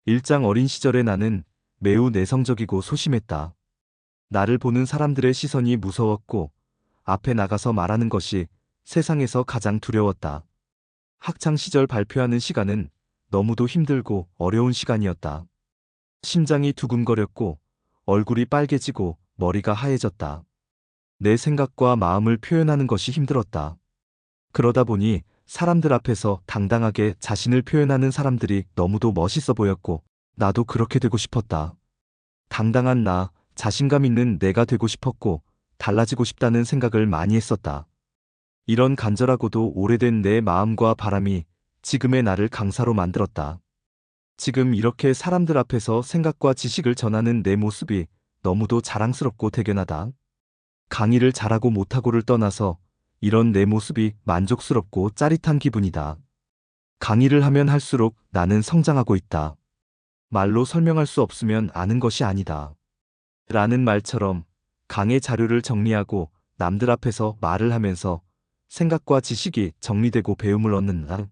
일장 어린 시절의 나는 매우 내성적이고 소심했다. 나를 보는 사람들의 시선이 무서웠고 앞에 나가서 말하는 것이 세상에서 가장 두려웠다. 학창 시절 발표하는 시간은 너무도 힘들고 어려운 시간이었다. 심장이 두근거렸고 얼굴이 빨개지고 머리가 하얘졌다. 내 생각과 마음을 표현하는 것이 힘들었다. 그러다 보니 사람들 앞에서 당당하게 자신을 표현하는 사람들이 너무도 멋있어 보였고 나도 그렇게 되고 싶었다. 당당한 나, 자신감 있는 내가 되고 싶었고 달라지고 싶다는 생각을 많이 했었다. 이런 간절하고도 오래된 내 마음과 바람이 지금의 나를 강사로 만들었다. 지금 이렇게 사람들 앞에서 생각과 지식을 전하는 내 모습이 너무도 자랑스럽고 대견하다. 강의를 잘하고 못하고를 떠나서 이런 내 모습이 만족스럽고 짜릿한 기분이다. 강의를 하면 할수록 나는 성장하고 있다. 말로 설명할 수 없으면 아는 것이 아니다. 라는 말처럼 강의 자료를 정리하고 남들 앞에서 말을 하면서 생각과 지식이 정리되고 배움을 얻는다.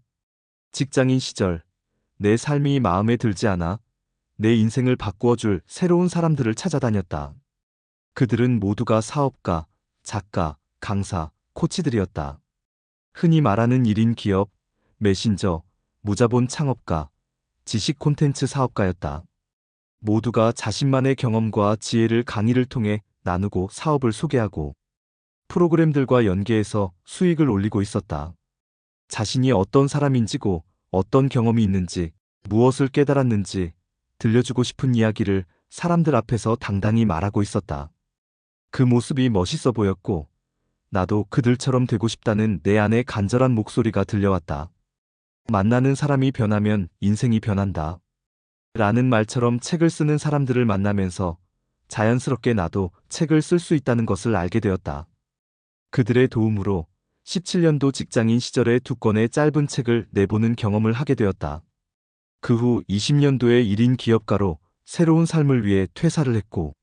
직장인 시절, 내 삶이 마음에 들지 않아 내 인생을 바꾸어줄 새로운 사람들을 찾아다녔다. 그들은 모두가 사업가, 작가, 강사, 코치들이었다. 흔히 말하는 1인 기업, 메신저, 무자본 창업가, 지식 콘텐츠 사업가였다. 모두가 자신만의 경험과 지혜를 강의를 통해 나누고 사업을 소개하고 프로그램들과 연계해서 수익을 올리고 있었다. 자신이 어떤 사람인지고 어떤 경험이 있는지 무엇을 깨달았는지 들려주고 싶은 이야기를 사람들 앞에서 당당히 말하고 있었다. 그 모습이 멋있어 보였고 나도 그들처럼 되고 싶다는 내 안의 간절한 목소리가 들려왔다. 만나는 사람이 변하면 인생이 변한다. 라는 말처럼 책을 쓰는 사람들을 만나면서 자연스럽게 나도 책을 쓸 수 있다는 것을 알게 되었다. 그들의 도움으로 17년도 직장인 시절에 2권의 짧은 책을 내보는 경험을 하게 되었다. 그 후 20년도에 1인 기업가로 새로운 삶을 위해 퇴사를 했고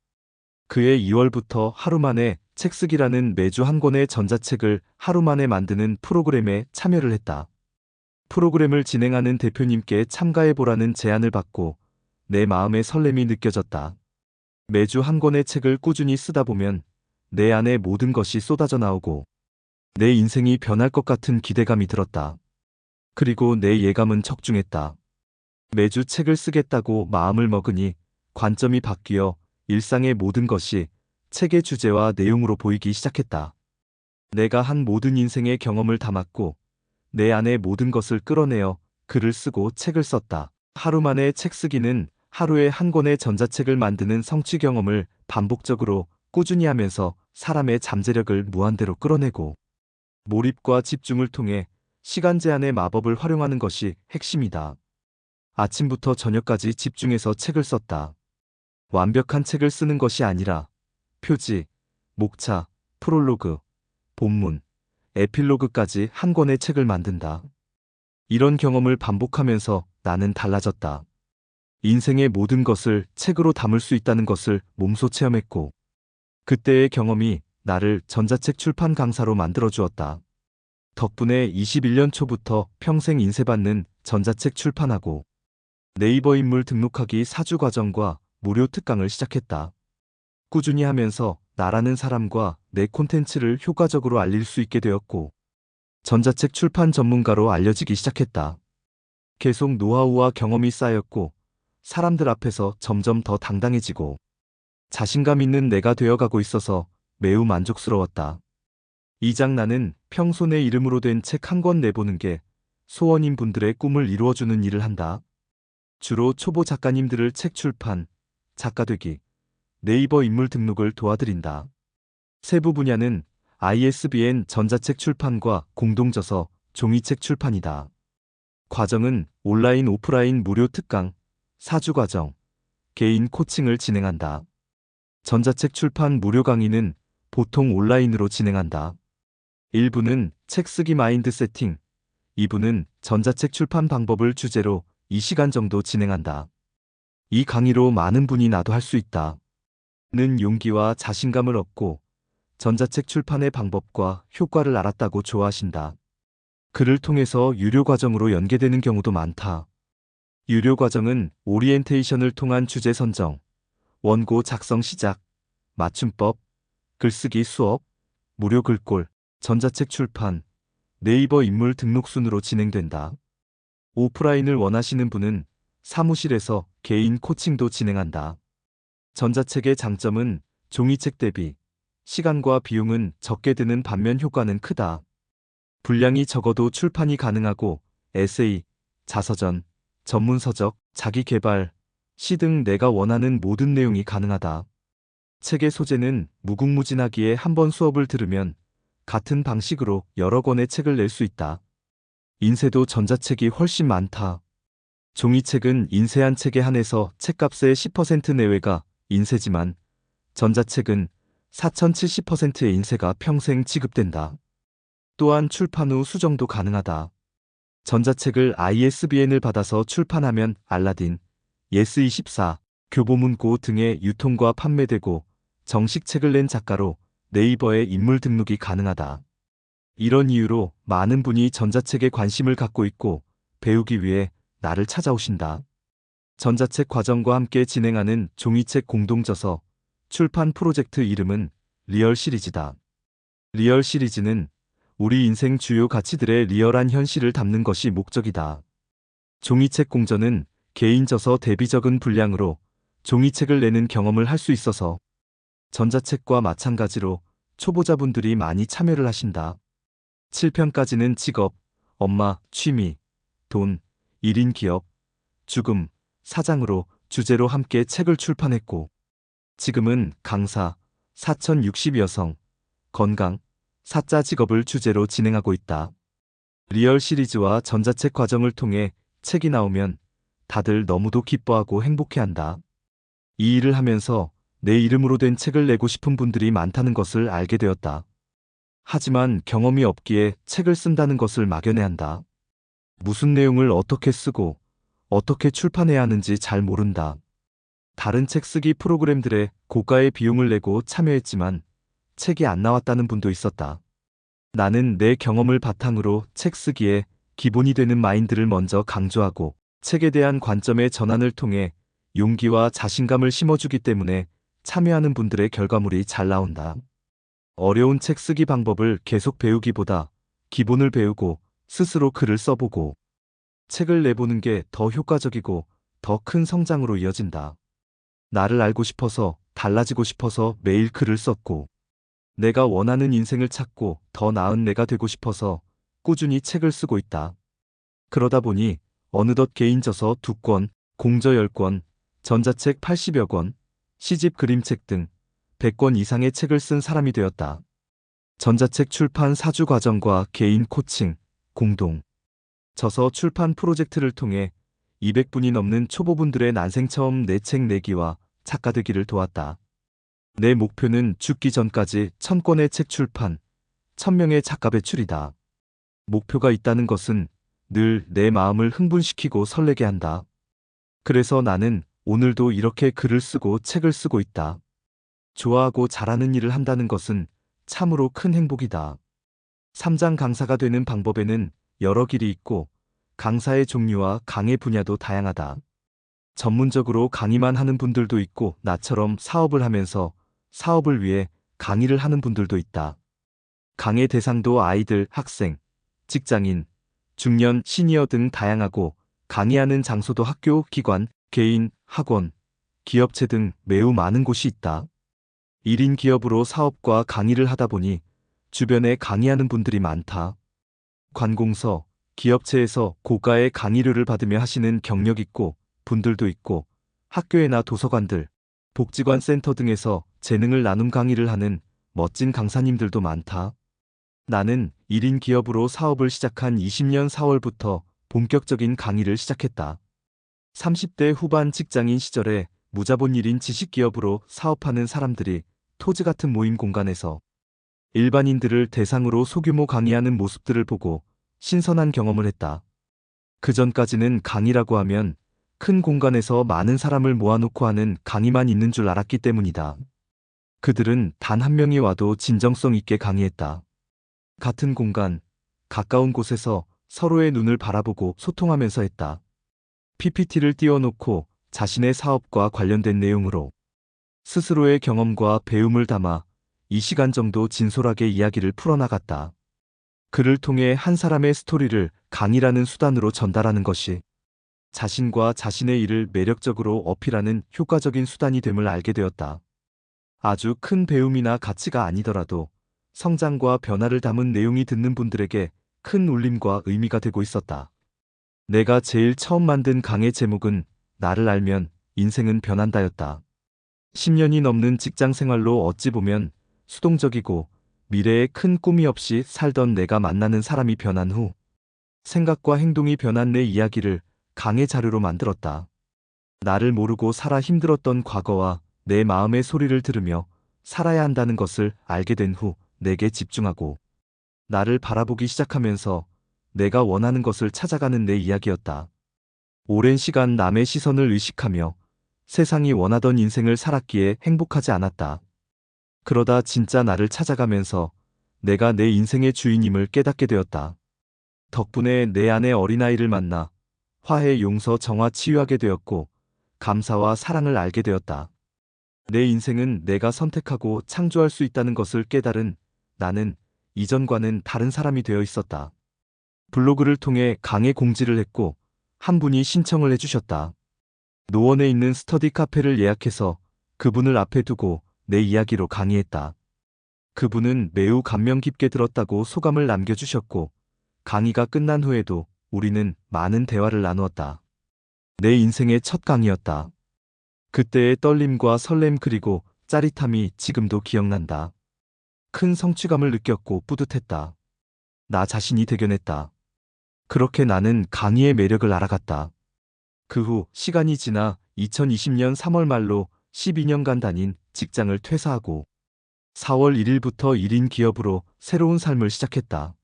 그해 2월부터 하루 만에 책쓰기라는 매주 한 권의 전자책을 하루 만에 만드는 프로그램에 참여를 했다. 프로그램을 진행하는 대표님께 참가해보라는 제안을 받고 내 마음의 설렘이 느껴졌다. 매주 한 권의 책을 꾸준히 쓰다 보면 내 안에 모든 것이 쏟아져 나오고 내 인생이 변할 것 같은 기대감이 들었다. 그리고 내 예감은 적중했다. 매주 책을 쓰겠다고 마음을 먹으니 관점이 바뀌어 일상의 모든 것이 책의 주제와 내용으로 보이기 시작했다. 내가 한 모든 인생의 경험을 담았고 내 안의 모든 것을 끌어내어 글을 쓰고 책을 썼다. 하루 만에 책 쓰기는 하루에 한 권의 전자책을 만드는 성취 경험을 반복적으로 꾸준히 하면서 사람의 잠재력을 무한대로 끌어내고 몰입과 집중을 통해 시간 제한의 마법을 활용하는 것이 핵심이다. 아침부터 저녁까지 집중해서 책을 썼다. 완벽한 책을 쓰는 것이 아니라 표지, 목차, 프롤로그, 본문, 에필로그까지 한 권의 책을 만든다. 이런 경험을 반복하면서 나는 달라졌다. 인생의 모든 것을 책으로 담을 수 있다는 것을 몸소 체험했고 그때의 경험이 나를 전자책 출판 강사로 만들어 주었다. 덕분에 21년 초부터 평생 인쇄받는 전자책 출판하고 네이버 인물 등록하기 4주 과정과 무료 특강을 시작했다. 꾸준히 하면서 나라는 사람과 내 콘텐츠를 효과적으로 알릴 수 있게 되었고 전자책 출판 전문가로 알려지기 시작했다. 계속 노하우와 경험이 쌓였고 사람들 앞에서 점점 더 당당해지고 자신감 있는 내가 되어가고 있어서 매우 만족스러웠다. 이장 나는 평소 내 이름으로 된 책 한 권 내보는 게 소원인 분들의 꿈을 이루어주는 일을 한다. 주로 초보 작가님들을 책 출판, 작가 되기, 네이버 인물 등록을 도와드린다. 세부 분야는 ISBN 전자책 출판과 공동저서, 종이책 출판이다. 과정은 온라인 오프라인 무료 특강, 4주 과정, 개인 코칭을 진행한다. 전자책 출판 무료 강의는 보통 온라인으로 진행한다. 1부는 책 쓰기 마인드 세팅, 2부는 전자책 출판 방법을 주제로 2시간 정도 진행한다. 이 강의로 많은 분이 나도 할 수 있다. 는 용기와 자신감을 얻고 전자책 출판의 방법과 효과를 알았다고 좋아하신다. 글을 통해서 유료 과정으로 연계되는 경우도 많다. 유료 과정은 오리엔테이션을 통한 주제 선정, 원고 작성 시작, 맞춤법, 글쓰기 수업, 무료 글꼴, 전자책 출판, 네이버 인물 등록 순으로 진행된다. 오프라인을 원하시는 분은 사무실에서 개인 코칭도 진행한다. 전자책의 장점은 종이책 대비 시간과 비용은 적게 드는 반면 효과는 크다. 분량이 적어도 출판이 가능하고 에세이, 자서전, 전문서적, 자기계발, 시 등 내가 원하는 모든 내용이 가능하다. 책의 소재는 무궁무진하기에 한 번 수업을 들으면 같은 방식으로 여러 권의 책을 낼 수 있다. 인쇄도 전자책이 훨씬 많다. 종이책은 인쇄한 책에 한해서 책값의 10% 내외가 인쇄지만 전자책은 4070%의 인쇄가 평생 지급된다. 또한 출판 후 수정도 가능하다. 전자책을 ISBN을 받아서 출판하면 알라딘, 예스24, 교보문고 등의 유통과 판매되고 정식 책을 낸 작가로 네이버에 인물 등록이 가능하다. 이런 이유로 많은 분이 전자책에 관심을 갖고 있고 배우기 위해 나를 찾아오신다. 전자책 과정과 함께 진행하는 종이책 공동저서 출판 프로젝트 이름은 리얼 시리즈다. 리얼 시리즈는 우리 인생 주요 가치들의 리얼한 현실을 담는 것이 목적이다. 종이책 공저는 개인 저서 대비 적은 분량으로 종이책을 내는 경험을 할 수 있어서 전자책과 마찬가지로 초보자분들이 많이 참여를 하신다. 7편까지는 직업, 엄마, 취미, 돈, 1인 기업, 죽음, 사장으로 주제로 함께 책을 출판했고 지금은 강사, 4060 여성, 건강, 사자 직업을 주제로 진행하고 있다. 리얼 시리즈와 전자책 과정을 통해 책이 나오면 다들 너무도 기뻐하고 행복해한다. 이 일을 하면서 내 이름으로 된 책을 내고 싶은 분들이 많다는 것을 알게 되었다. 하지만 경험이 없기에 책을 쓴다는 것을 막연해한다. 무슨 내용을 어떻게 쓰고 어떻게 출판해야 하는지 잘 모른다. 다른 책 쓰기 프로그램들에 고가의 비용을 내고 참여했지만 책이 안 나왔다는 분도 있었다. 나는 내 경험을 바탕으로 책 쓰기에 기본이 되는 마인드를 먼저 강조하고 책에 대한 관점의 전환을 통해 용기와 자신감을 심어주기 때문에 참여하는 분들의 결과물이 잘 나온다. 어려운 책 쓰기 방법을 계속 배우기보다 기본을 배우고 스스로 글을 써보고 책을 내보는 게 더 효과적이고 더 큰 성장으로 이어진다. 나를 알고 싶어서 달라지고 싶어서 매일 글을 썼고 내가 원하는 인생을 찾고 더 나은 내가 되고 싶어서 꾸준히 책을 쓰고 있다. 그러다 보니 어느덧 개인저서 2권, 공저 10권, 전자책 80여 권, 시집 그림책 등 100권 이상의 책을 쓴 사람이 되었다. 전자책 출판 사주 과정과 개인 코칭, 공동 저서 출판 프로젝트를 통해 200분이 넘는 초보분들의 난생 처음 내 책 내기와 작가 되기를 도왔다. 내 목표는 죽기 전까지 1000권의 책 출판, 1000명의 작가 배출이다. 목표가 있다는 것은 늘 내 마음을 흥분시키고 설레게 한다. 그래서 나는 오늘도 이렇게 글을 쓰고 책을 쓰고 있다. 좋아하고 잘하는 일을 한다는 것은 참으로 큰 행복이다. 3장 강사가 되는 방법에는 여러 길이 있고 강사의 종류와 강의 분야도 다양하다. 전문적으로 강의만 하는 분들도 있고 나처럼 사업을 하면서 사업을 위해 강의를 하는 분들도 있다. 강의 대상도 아이들, 학생, 직장인, 중년, 시니어 등 다양하고 강의하는 장소도 학교, 기관, 개인, 학원, 기업체 등 매우 많은 곳이 있다. 1인 기업으로 사업과 강의를 하다 보니 주변에 강의하는 분들이 많다. 관공서, 기업체에서 고가의 강의료를 받으며 하시는 경력 있고 분들도 있고 학교에나 도서관들, 복지관 센터 등에서 재능을 나눔 강의를 하는 멋진 강사님들도 많다. 나는 1인 기업으로 사업을 시작한 20년 4월부터 본격적인 강의를 시작했다. 30대 후반 직장인 시절에 무자본 1인 지식기업으로 사업하는 사람들이 토지 같은 모임 공간에서 일반인들을 대상으로 소규모 강의하는 모습들을 보고 신선한 경험을 했다. 그 전까지는 강의라고 하면 큰 공간에서 많은 사람을 모아놓고 하는 강의만 있는 줄 알았기 때문이다. 그들은 단 한 명이 와도 진정성 있게 강의했다. 같은 공간, 가까운 곳에서 서로의 눈을 바라보고 소통하면서 했다. PPT를 띄워놓고 자신의 사업과 관련된 내용으로 스스로의 경험과 배움을 담아 2시간 정도 진솔하게 이야기를 풀어나갔다. 글을 통해 한 사람의 스토리를 강의라는 수단으로 전달하는 것이 자신과 자신의 일을 매력적으로 어필하는 효과적인 수단이 됨을 알게 되었다. 아주 큰 배움이나 가치가 아니더라도 성장과 변화를 담은 내용이 듣는 분들에게 큰 울림과 의미가 되고 있었다. 내가 제일 처음 만든 강의 제목은 나를 알면 인생은 변한다였다. 10년이 넘는 직장 생활로 어찌 보면 수동적이고 미래에 큰 꿈이 없이 살던 내가 만나는 사람이 변한 후 생각과 행동이 변한 내 이야기를 강의 자료로 만들었다. 나를 모르고 살아 힘들었던 과거와 내 마음의 소리를 들으며 살아야 한다는 것을 알게 된 후 내게 집중하고 나를 바라보기 시작하면서 내가 원하는 것을 찾아가는 내 이야기였다. 오랜 시간 남의 시선을 의식하며 세상이 원하던 인생을 살았기에 행복하지 않았다. 그러다 진짜 나를 찾아가면서 내가 내 인생의 주인임을 깨닫게 되었다. 덕분에 내 안의 어린아이를 만나 화해, 용서, 정화, 치유하게 되었고 감사와 사랑을 알게 되었다. 내 인생은 내가 선택하고 창조할 수 있다는 것을 깨달은 나는 이전과는 다른 사람이 되어 있었다. 블로그를 통해 강의 공지를 했고 한 분이 신청을 해주셨다. 노원에 있는 스터디 카페를 예약해서 그분을 앞에 두고 내 이야기로 강의했다. 그분은 매우 감명 깊게 들었다고 소감을 남겨주셨고 강의가 끝난 후에도 우리는 많은 대화를 나누었다. 내 인생의 첫 강의였다. 그때의 떨림과 설렘 그리고 짜릿함이 지금도 기억난다. 큰 성취감을 느꼈고 뿌듯했다. 나 자신이 대견했다. 그렇게 나는 강의의 매력을 알아갔다. 그 후 시간이 지나 2020년 3월 말로 12년간 다닌 직장을 퇴사하고 4월 1일부터 1인 기업으로 새로운 삶을 시작했다.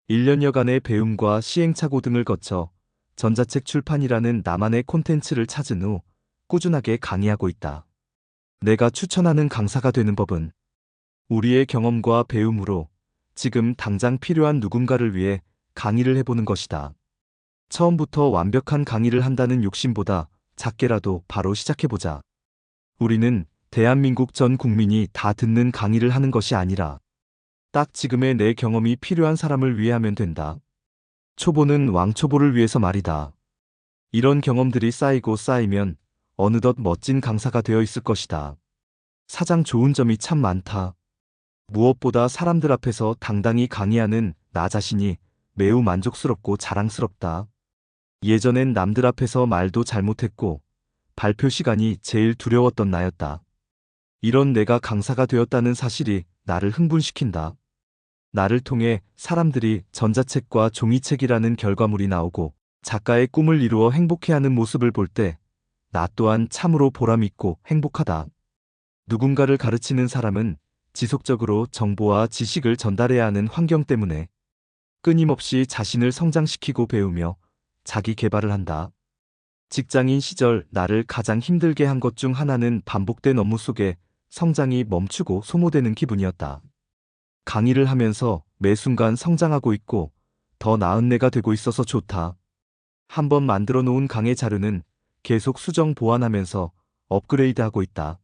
1년여간의 배움과 시행착오 등을 거쳐 전자책 출판이라는 나만의 콘텐츠를 찾은 후 꾸준하게 강의하고 있다. 내가 추천하는 강사가 되는 법은 우리의 경험과 배움으로 지금 당장 필요한 누군가를 위해 강의를 해보는 것이다. 처음부터 완벽한 강의를 한다는 욕심보다 작게라도 바로 시작해보자. 우리는 대한민국 전 국민이 다 듣는 강의를 하는 것이 아니라 딱 지금의 내 경험이 필요한 사람을 위해 하면 된다. 초보는 왕초보를 위해서 말이다. 이런 경험들이 쌓이고 쌓이면 어느덧 멋진 강사가 되어 있을 것이다. 사장 좋은 점이 참 많다. 무엇보다 사람들 앞에서 당당히 강의하는 나 자신이 매우 만족스럽고 자랑스럽다. 예전엔 남들 앞에서 말도 잘못했고 발표 시간이 제일 두려웠던 나였다. 이런 내가 강사가 되었다는 사실이 나를 흥분시킨다. 나를 통해 사람들이 전자책과 종이책이라는 결과물이 나오고 작가의 꿈을 이루어 행복해하는 모습을 볼 때 나 또한 참으로 보람있고 행복하다. 누군가를 가르치는 사람은 지속적으로 정보와 지식을 전달해야 하는 환경 때문에 끊임없이 자신을 성장시키고 배우며 자기 개발을 한다. 직장인 시절 나를 가장 힘들게 한 것 중 하나는 반복된 업무 속에 성장이 멈추고 소모되는 기분이었다. 강의를 하면서 매 순간 성장하고 있고 더 나은 내가 되고 있어서 좋다. 한번 만들어 놓은 강의 자료는 계속 수정 보완하면서 업그레이드하고 있다.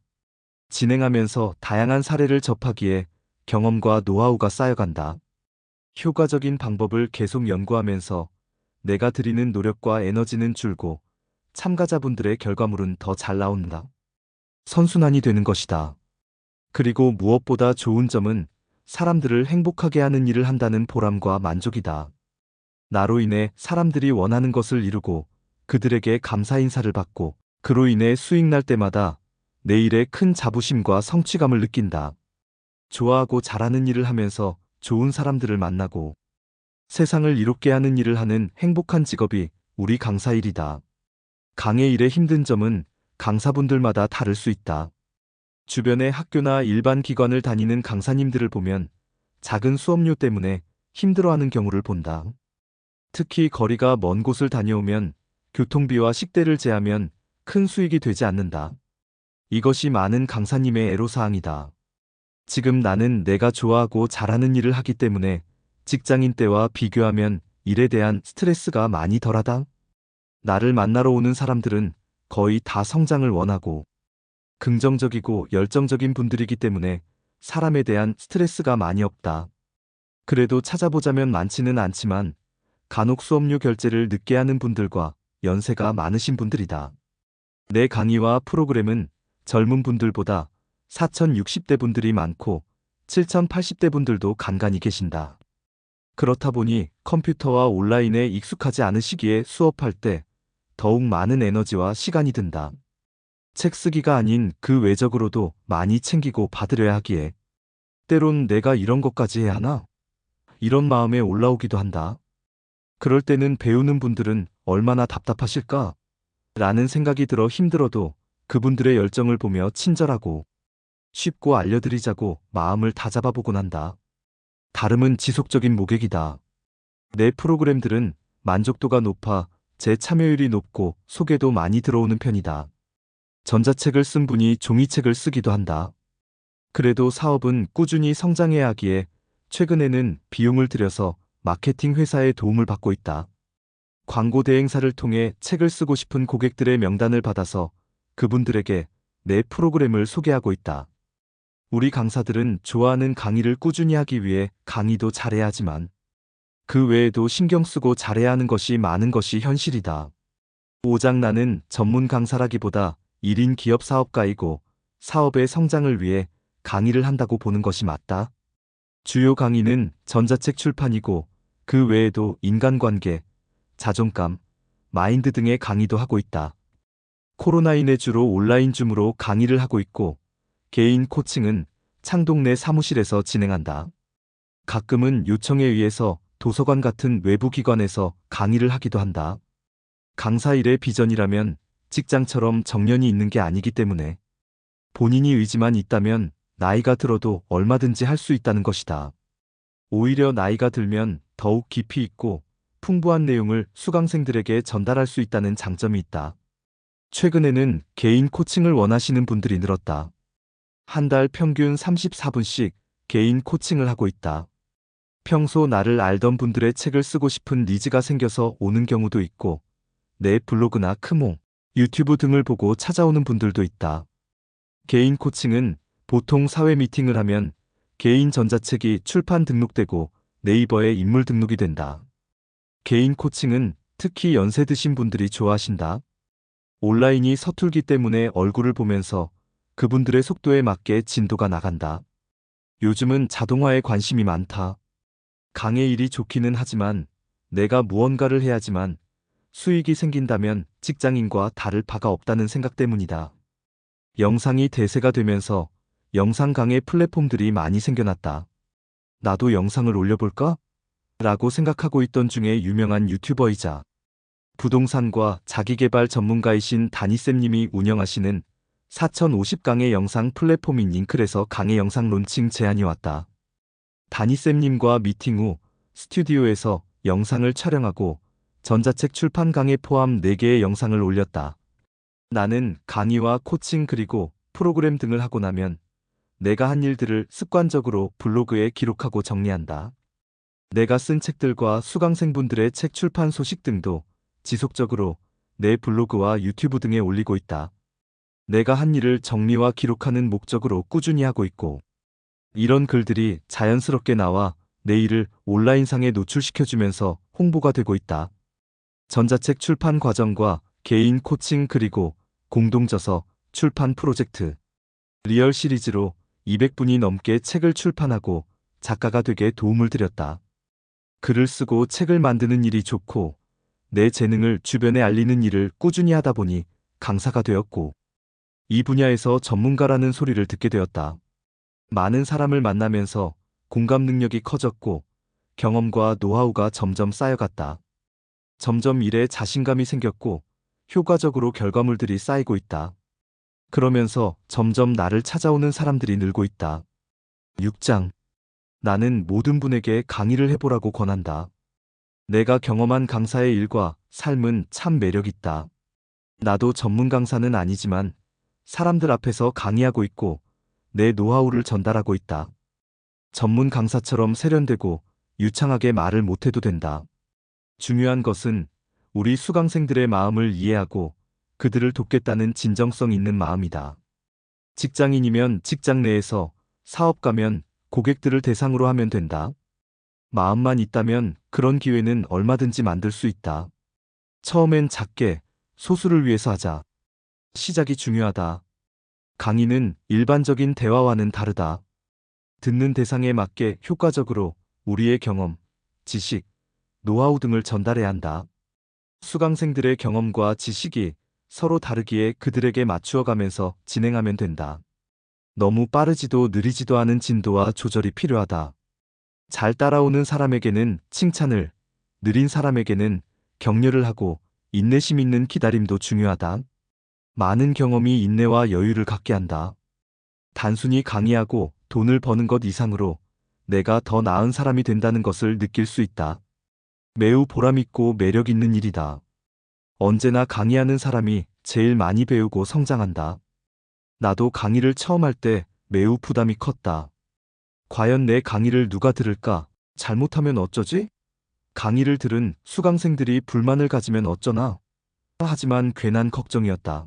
진행하면서 다양한 사례를 접하기에 경험과 노하우가 쌓여간다. 효과적인 방법을 계속 연구하면서 내가 들이는 노력과 에너지는 줄고 참가자분들의 결과물은 더 잘 나온다. 선순환이 되는 것이다. 그리고 무엇보다 좋은 점은 사람들을 행복하게 하는 일을 한다는 보람과 만족이다. 나로 인해 사람들이 원하는 것을 이루고 그들에게 감사 인사를 받고 그로 인해 수익 날 때마다 내 일에 큰 자부심과 성취감을 느낀다. 좋아하고 잘하는 일을 하면서 좋은 사람들을 만나고 세상을 이롭게 하는 일을 하는 행복한 직업이 우리 강사 일이다. 강의 일의 힘든 점은 강사분들마다 다를 수 있다. 주변의 학교나 일반 기관을 다니는 강사님들을 보면 작은 수업료 때문에 힘들어하는 경우를 본다. 특히 거리가 먼 곳을 다녀오면 교통비와 식대를 제하면 큰 수익이 되지 않는다. 이것이 많은 강사님의 애로사항이다. 지금 나는 내가 좋아하고 잘하는 일을 하기 때문에 직장인 때와 비교하면 일에 대한 스트레스가 많이 덜하다. 나를 만나러 오는 사람들은 거의 다 성장을 원하고 긍정적이고 열정적인 분들이기 때문에 사람에 대한 스트레스가 많이 없다. 그래도 찾아보자면 많지는 않지만 간혹 수업료 결제를 늦게 하는 분들과 연세가 많으신 분들이다. 내 강의와 프로그램은 젊은 분들보다 4060대 분들이 많고 7080대 분들도 간간이 계신다. 그렇다 보니 컴퓨터와 온라인에 익숙하지 않은 시기에 수업할 때 더욱 많은 에너지와 시간이 든다. 책 쓰기가 아닌 그 외적으로도 많이 챙기고 받으려야 하기에 때론 내가 이런 것까지 해야 하나? 이런 마음에 올라오기도 한다. 그럴 때는 배우는 분들은 얼마나 답답하실까? 라는 생각이 들어 힘들어도 그분들의 열정을 보며 친절하고 쉽고 알려드리자고 마음을 다잡아보곤 한다. 다름은 지속적인 모객이다. 내 프로그램들은 만족도가 높아 제 참여율이 높고 소개도 많이 들어오는 편이다. 전자책을 쓴 분이 종이책을 쓰기도 한다. 그래도 사업은 꾸준히 성장해야 하기에 최근에는 비용을 들여서 마케팅 회사의 도움을 받고 있다. 광고 대행사를 통해 책을 쓰고 싶은 고객들의 명단을 받아서 그분들에게 내 프로그램을 소개하고 있다. 우리 강사들은 좋아하는 강의를 꾸준히 하기 위해 강의도 잘해야 하지만 그 외에도 신경 쓰고 잘해야 하는 것이 많은 것이 현실이다. 오직 나는 전문 강사라기보다 1인 기업 사업가이고 사업의 성장을 위해 강의를 한다고 보는 것이 맞다. 주요 강의는 전자책 출판이고 그 외에도 인간관계, 자존감, 마인드 등의 강의도 하고 있다. 코로나19에 주로 온라인 줌으로 강의를 하고 있고 개인 코칭은 창동 내 사무실에서 진행한다. 가끔은 요청에 의해서 도서관 같은 외부 기관에서 강의를 하기도 한다. 강사 일의 비전이라면 직장처럼 정년이 있는 게 아니기 때문에 본인이 의지만 있다면 나이가 들어도 얼마든지 할 수 있다는 것이다. 오히려 나이가 들면 더욱 깊이 있고 풍부한 내용을 수강생들에게 전달할 수 있다는 장점이 있다. 최근에는 개인 코칭을 원하시는 분들이 늘었다. 한 달 평균 34분씩 개인 코칭을 하고 있다. 평소 나를 알던 분들의 책을 쓰고 싶은 니즈가 생겨서 오는 경우도 있고 내 블로그나 크모, 유튜브 등을 보고 찾아오는 분들도 있다. 개인 코칭은 보통 사회 미팅을 하면 개인 전자책이 출판 등록되고 네이버에 인물 등록이 된다. 개인 코칭은 특히 연세 드신 분들이 좋아하신다. 온라인이 서툴기 때문에 얼굴을 보면서 그분들의 속도에 맞게 진도가 나간다. 요즘은 자동화에 관심이 많다. 강의 일이 좋기는 하지만 내가 무언가를 해야지만 수익이 생긴다면 직장인과 다를 바가 없다는 생각 때문이다. 영상이 대세가 되면서 영상 강의 플랫폼들이 많이 생겨났다. 나도 영상을 올려볼까? 라고 생각하고 있던 중에 유명한 유튜버이자 부동산과 자기계발 전문가이신 다니쌤님이 운영하시는 4050강의 영상 플랫폼인 링클에서 강의 영상 론칭 제안이 왔다. 다니쌤님과 미팅 후 스튜디오에서 영상을 촬영하고 전자책 출판 강의 포함 4개의 영상을 올렸다. 나는 강의와 코칭 그리고 프로그램 등을 하고 나면 내가 한 일들을 습관적으로 블로그에 기록하고 정리한다. 내가 쓴 책들과 수강생분들의 책 출판 소식 등도 지속적으로 내 블로그와 유튜브 등에 올리고 있다. 내가 한 일을 정리와 기록하는 목적으로 꾸준히 하고 있고 이런 글들이 자연스럽게 나와 내 일을 온라인상에 노출시켜주면서 홍보가 되고 있다. 전자책 출판 과정과 개인 코칭 그리고 공동저서 출판 프로젝트 리얼 시리즈로 200분이 넘게 책을 출판하고 작가가 되게 도움을 드렸다. 글을 쓰고 책을 만드는 일이 좋고 내 재능을 주변에 알리는 일을 꾸준히 하다 보니 강사가 되었고 이 분야에서 전문가라는 소리를 듣게 되었다. 많은 사람을 만나면서 공감 능력이 커졌고 경험과 노하우가 점점 쌓여갔다. 점점 일에 자신감이 생겼고 효과적으로 결과물들이 쌓이고 있다. 그러면서 점점 나를 찾아오는 사람들이 늘고 있다. 6장. 나는 모든 분에게 강의를 해보라고 권한다. 내가 경험한 강사의 일과 삶은 참 매력있다. 나도 전문 강사는 아니지만 사람들 앞에서 강의하고 있고 내 노하우를 전달하고 있다. 전문 강사처럼 세련되고 유창하게 말을 못해도 된다. 중요한 것은 우리 수강생들의 마음을 이해하고 그들을 돕겠다는 진정성 있는 마음이다. 직장인이면 직장 내에서, 사업가면 고객들을 대상으로 하면 된다. 마음만 있다면 그런 기회는 얼마든지 만들 수 있다. 처음엔 작게, 소수를 위해서 하자. 시작이 중요하다. 강의는 일반적인 대화와는 다르다. 듣는 대상에 맞게 효과적으로 우리의 경험, 지식, 노하우 등을 전달해야 한다. 수강생들의 경험과 지식이 서로 다르기에 그들에게 맞추어 가면서 진행하면 된다. 너무 빠르지도 느리지도 않은 진도와 조절이 필요하다. 잘 따라오는 사람에게는 칭찬을, 느린 사람에게는 격려를 하고 인내심 있는 기다림도 중요하다. 많은 경험이 인내와 여유를 갖게 한다. 단순히 강의하고 돈을 버는 것 이상으로 내가 더 나은 사람이 된다는 것을 느낄 수 있다. 매우 보람있고 매력 있는 일이다. 언제나 강의하는 사람이 제일 많이 배우고 성장한다. 나도 강의를 처음 할 때 매우 부담이 컸다. 과연 내 강의를 누가 들을까? 잘못하면 어쩌지? 강의를 들은 수강생들이 불만을 가지면 어쩌나? 하지만 괜한 걱정이었다.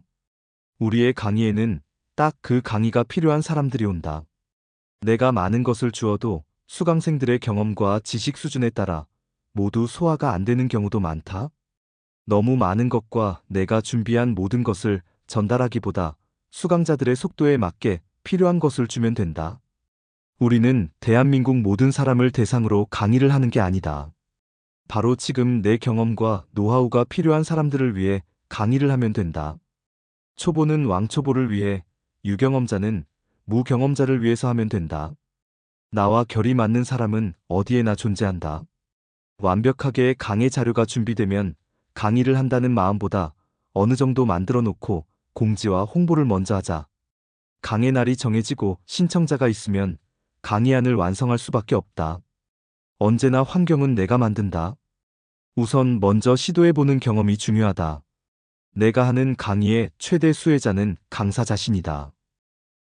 우리의 강의에는 딱 그 강의가 필요한 사람들이 온다. 내가 많은 것을 주어도 수강생들의 경험과 지식 수준에 따라 모두 소화가 안 되는 경우도 많다. 너무 많은 것과 내가 준비한 모든 것을 전달하기보다 수강자들의 속도에 맞게 필요한 것을 주면 된다. 우리는 대한민국 모든 사람을 대상으로 강의를 하는 게 아니다. 바로 지금 내 경험과 노하우가 필요한 사람들을 위해 강의를 하면 된다. 초보는 왕초보를 위해, 유경험자는 무경험자를 위해서 하면 된다. 나와 결이 맞는 사람은 어디에나 존재한다. 완벽하게 강의 자료가 준비되면 강의를 한다는 마음보다 어느 정도 만들어 놓고 공지와 홍보를 먼저 하자. 강의 날이 정해지고 신청자가 있으면 강의안을 완성할 수밖에 없다. 언제나 환경은 내가 만든다. 우선 먼저 시도해보는 경험이 중요하다. 내가 하는 강의의 최대 수혜자는 강사 자신이다.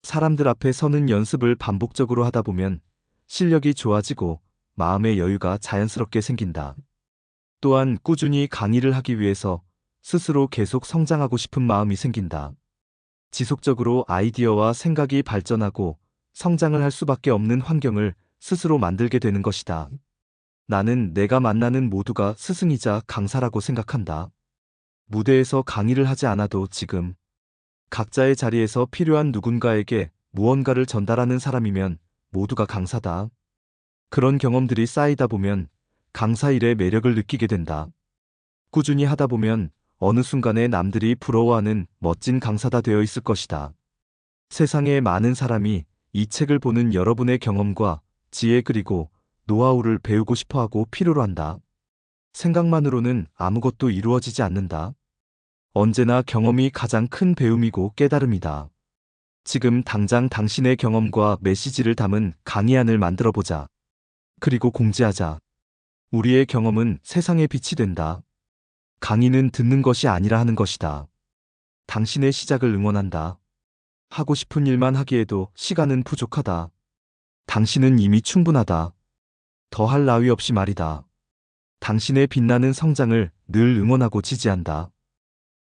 사람들 앞에 서는 연습을 반복적으로 하다 보면 실력이 좋아지고 마음의 여유가 자연스럽게 생긴다. 또한 꾸준히 강의를 하기 위해서 스스로 계속 성장하고 싶은 마음이 생긴다. 지속적으로 아이디어와 생각이 발전하고 성장을 할 수밖에 없는 환경을 스스로 만들게 되는 것이다. 나는 내가 만나는 모두가 스승이자 강사라고 생각한다. 무대에서 강의를 하지 않아도 지금 각자의 자리에서 필요한 누군가에게 무언가를 전달하는 사람이면 모두가 강사다. 그런 경험들이 쌓이다 보면 강사 일의 매력을 느끼게 된다. 꾸준히 하다 보면 어느 순간에 남들이 부러워하는 멋진 강사가 되어 있을 것이다. 세상에 많은 사람이 이 책을 보는 여러분의 경험과 지혜 그리고 노하우를 배우고 싶어하고 필요로 한다. 생각만으로는 아무것도 이루어지지 않는다. 언제나 경험이 가장 큰 배움이고 깨달음이다. 지금 당장 당신의 경험과 메시지를 담은 강의안을 만들어 보자. 그리고 공지하자. 우리의 경험은 세상의 빛이 된다. 강의는 듣는 것이 아니라 하는 것이다. 당신의 시작을 응원한다. 하고 싶은 일만 하기에도 시간은 부족하다. 당신은 이미 충분하다. 더할 나위 없이 말이다. 당신의 빛나는 성장을 늘 응원하고 지지한다.